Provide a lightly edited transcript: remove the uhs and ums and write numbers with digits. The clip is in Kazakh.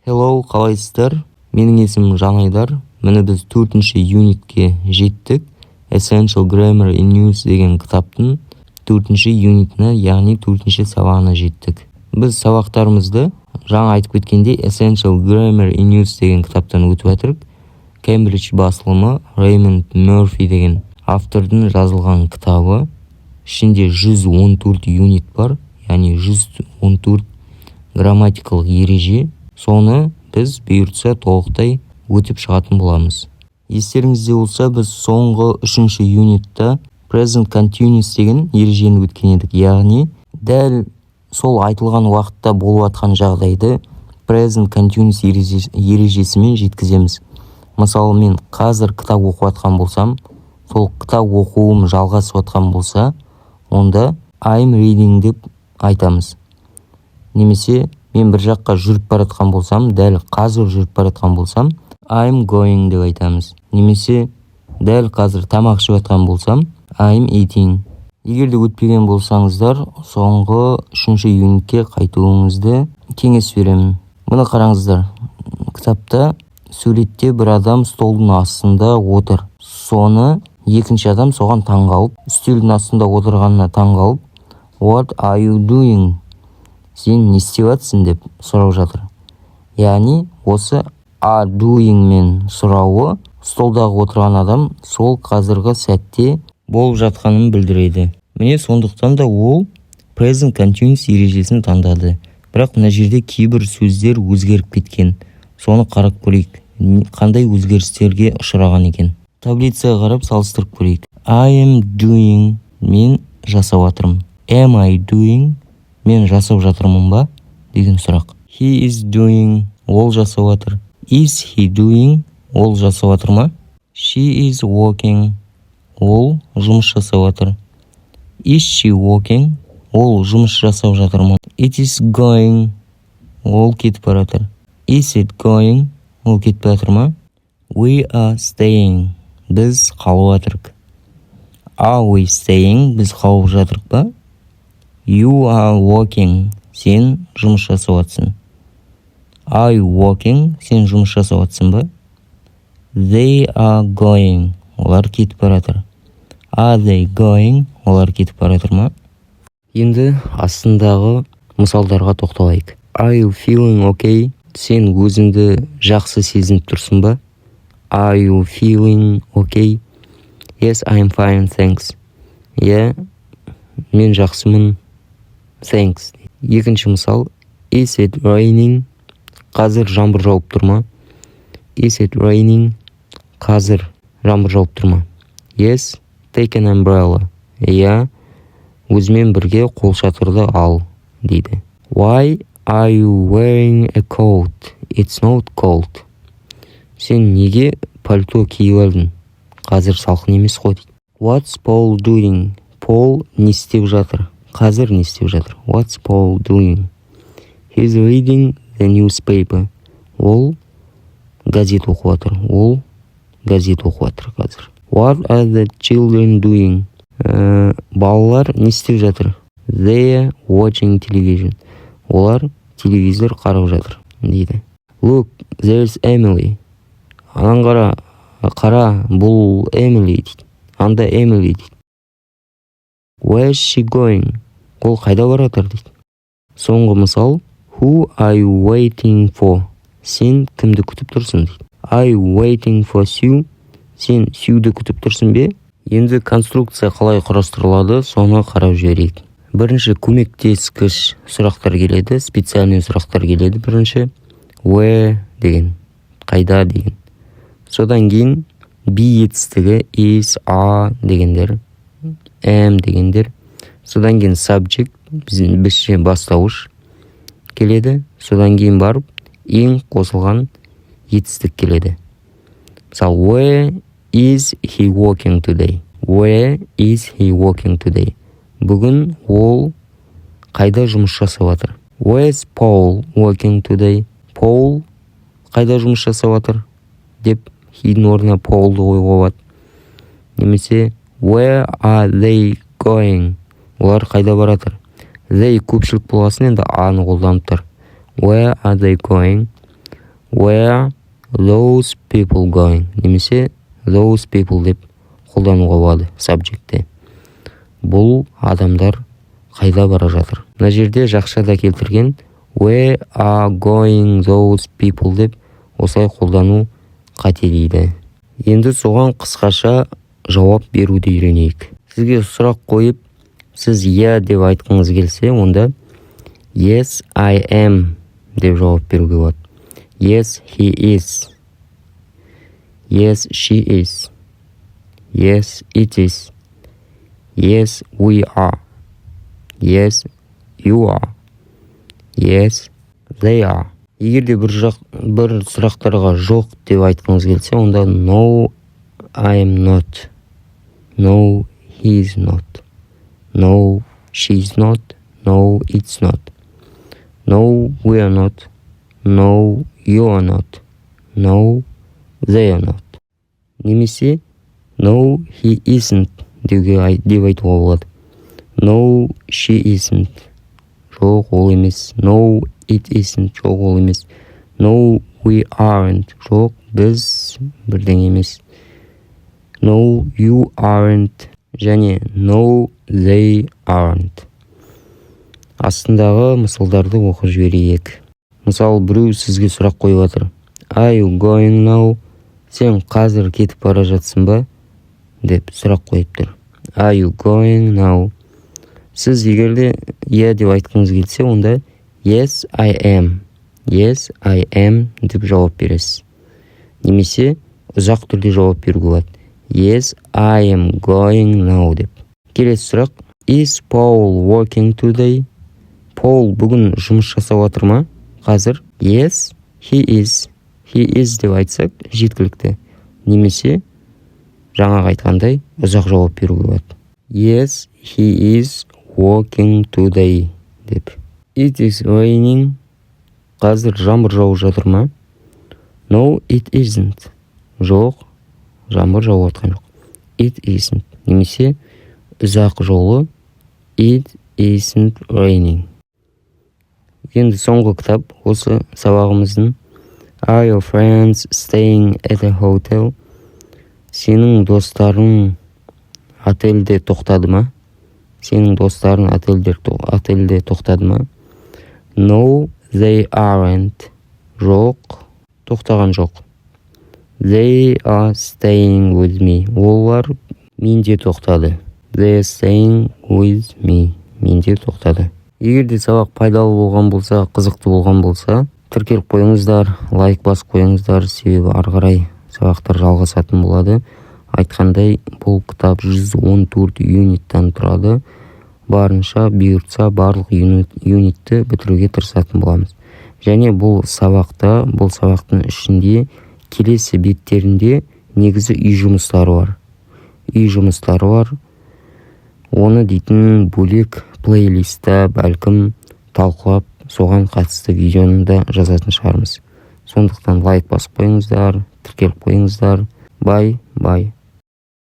Hello, қалайсыздар? Менің есімім Жанайдар. Міне біз 4-ші юнитке жеттік. Essential Grammar in Use деген кітаптың 4-ші юнитіне, яғни 4-ші сабағына жеттік. Біз сабақтарымызды жаңа айтып кеткенде Essential Grammar in Use деген кітаптан өтіп жатырық. Кембридж басылымы Реймонд Мерфи деген автордың жазылған кітабы. Ішінде 114 юнит бар, яғни 114 грамматикалық ереже. Соны біз бұйыртса толықтай өтіп шығатын боламыз. Естеріңізде болса, біз соңғы 3-ші юнитта Present Continuous деген ережені өткен едік. Яғни, дәл сол айтылған уақытта болып жатқан жағдайды Present Continuous ережесімен жеткіземіз. Мысалы, мен қазір кітап оқып жатқан болсам, сол кітап оқуым жалғасып жатқан болса, онда I'm reading деп айтамыз. Немесе мен бір жаққа жүріп баратқан болсам, дәл қазір жүріп баратқан болсам, I'm going деп айтамыз. Немесе дәл қазір тамақ ішіп жатқан болсам, I'm eating. Егер де өтпеген болсаңыздар, соңғы 3-ші юнитке қайтуыңызды кеңес беремін. Мұны қараңыздар. Кітапта суретте бір адам столдың астында отыр. Соны екінші адам соған таңғалып, үстелдің астында отырғанына таңғалып, What are you doing? Сен не істеп жатсың деп сұрап жатыр. Яғни, осы are doing мен сұрауы столдағы отырған адам сол қазіргі сәтте болып жатқанын білдіреді. Міне сондықтан да ол Present Continuous ережесін таңдады. Бірақ мына жерде кейбір сөздер өзгеріп кеткен. Соны қарап көрейік. Қандай өзгерістерге ұшыраған екен. Таблицаға қарап салыстырып көрейік. I am doing. Мен жасап жатырмын. Am I doing? Мен жасап жатырмын ба? Деген сұрақ. He is doing. Ол жасап жатыр. Is he doing? Ол жасап жатыр ма? She is working. Ол жұмыс жасап жатыр. Is she working? Ол жұмыс жасап жатыр ма? It is going. Ол кетіп бара жатыр. Is it going? Ол кетіп жатыр ма? We are staying. Біз қалып жатырық. Are we staying? Біз қалып жатырық па? You are working. Сен жұмыс жасап жатсың. Are you working? Сен жұмыс жасап жатсың ба? They are going. Олар кетіп бара жатыр. Are they going? Олар кетіп бара жатыр ма? Енді астындағы мысалдарға тоқталайық. Are you feeling okay? Сен өзіңді жақсы сезініп тұрсың ба? Are you feeling okay? Yes, I'm fine, thanks. Мен жақсымын. Thanks. Екінші мысал. Is it raining? Қазір жаңбыр жауып тұр ма? Is it raining? Қазір жаңбыр жауып тұр ма? Yes, take an umbrella. Өзімен бірге қолшатырды ал, дейді. Why are you wearing a coat? It's not cold. Сен неге пальто киіп алдың? Қазір салқын емес қой, дейді. What's Paul doing? Paul не істеп жатыр? Қазір не істеп жатыр? What's Paul doing? He's reading the newspaper. Ол газет оқып жатыр. Ол газет оқып жатыр қазір. What are the children doing? Балалар не істеп жатыр? They're watching television. Олар телевизор қарап жатыр, дейді. Look, there's Emily. Анан қара, бұл Emily, дейді. Анда Emily, дейді. Where's she going? Ол қайда бара жатыр, дейді. Соңғы мысал. Who are you waiting for? Сен кімді күтіп тұрсың, дейді. Are you waiting for Sue? Сен Сьюді күтіп тұрсың бе? Енді конструкция қалай құрастырылады, соны қарап жіберейік. Бірінші көмектескіш сұрақтар келеді, специальный сұрақтар келеді. Бірінші where деген, қайда деген. Содан кейін be етістігі is, are дегендер, am дегендер. Содан кейін subject, бізше бастауыш келеді. Содан кейін барып ең қосылған етістік келеді. Мысалы, where is he working today? Where is he working today? Бүгін ол қайда жұмыс жасап жатыр? Where's Paul working today? Paul қайда жұмыс жасап жатыр? Деп he'дің орнына Paul'ды қоюға болады. Немесе where are they going? Олар қайда бара жатыр? They көпшілік болғасын енді аны қолданып тұр. Where are they going? where those people going, немесе those people деп қолдануға болады subjectте. Бұл адамдар қайда бара жатыр? Мына жерде жақшада келтірген where are going those people деп осылай қолдану қателейді. Енді соған қысқаша жауап беруді үйренейік. Сізге сұрақ қойып, сіз yeah деп айтқыңыз келсе, онда yes, I am деп жауап беруге болады. Yes, he is. Yes, she is. Yes, it is. Yes, we are. Yes, you are. Yes, they are. Егер де бір сұрақтарға жоқ деп айтқыңыз келсе, онда no, I am not. No, he is not. No, she is not. No, it's not. No, we are not. No, you are not. No, they are not. Немесе no, he isn't деп айтуға болады. No, she isn't. Жоқ, ол емес. No, it isn't. Жоқ, ол емес. No, we aren't. Жоқ, біз бірдеңе емес. No, you aren't. Және no, they aren't. Астындағы мысалдарды оқып жіберейік. Мысалы, біреу сізге сұрақ қойып отыр. Are you going now? Сен қазір кетіп бара жатсың ба? Деп сұрақ қойып тұр. Are you going now? Сіз егерде yeah деп айтқыңыз келсе, онда yes, I am. Yes, I am деп жауап бересіз. Немесе ұзақ түрде жауап беруге болады. Yes, I am going now деп. Келесі сұрақ. Is Paul working today? Paul бүгін жұмыс жасап отыр ма? Қазір yes, he is. He is деп айтсақ жеткілікті. Немесе жаңағы айтқандай ұзақ жауап беруге болады. Yes, he is working today деп. It is raining. Қазір жаңбыр жауып жатыр ма? No, it isn't. Жоқ, жаңбыр жауып жатқан жоқ. It isn't. Немесе ұзақ жолы It isn't raining. Енді соңғы кітап осы сабағымыздың Are your friends staying at a hotel? Сенің достарың отельде тоқтады ма? Сенің достарың отельде тоқтады ма? No, they aren't. Жоқ, тоқтаған жоқ. They are staying with me. Олар менде тоқтады. They are staying with me. Менде тоқтады. Егер де сабақ пайдалы болған болса, қызықты болған болса, тіркеліп қойыңыздар, лайк басып қойыңыздар, себебі ары қарай сабақтар жалғасатын болады. Айтқандай, бұл кітап 114 юниттан тұрады. Барынша бұйыртса барлық юнитті бітіруге тырысатын боламыз. Және бұл сабақтың ішінде келесі беттерінде негізі үй жұмыстары бар. Оны дейтін бөлек плейлистта бәлкім талқылап, соған қатысты видеоны да жазатын шығармыз. Сондықтан лайк басып қойыңыздар, тіркеліп қойыңыздар. Бай.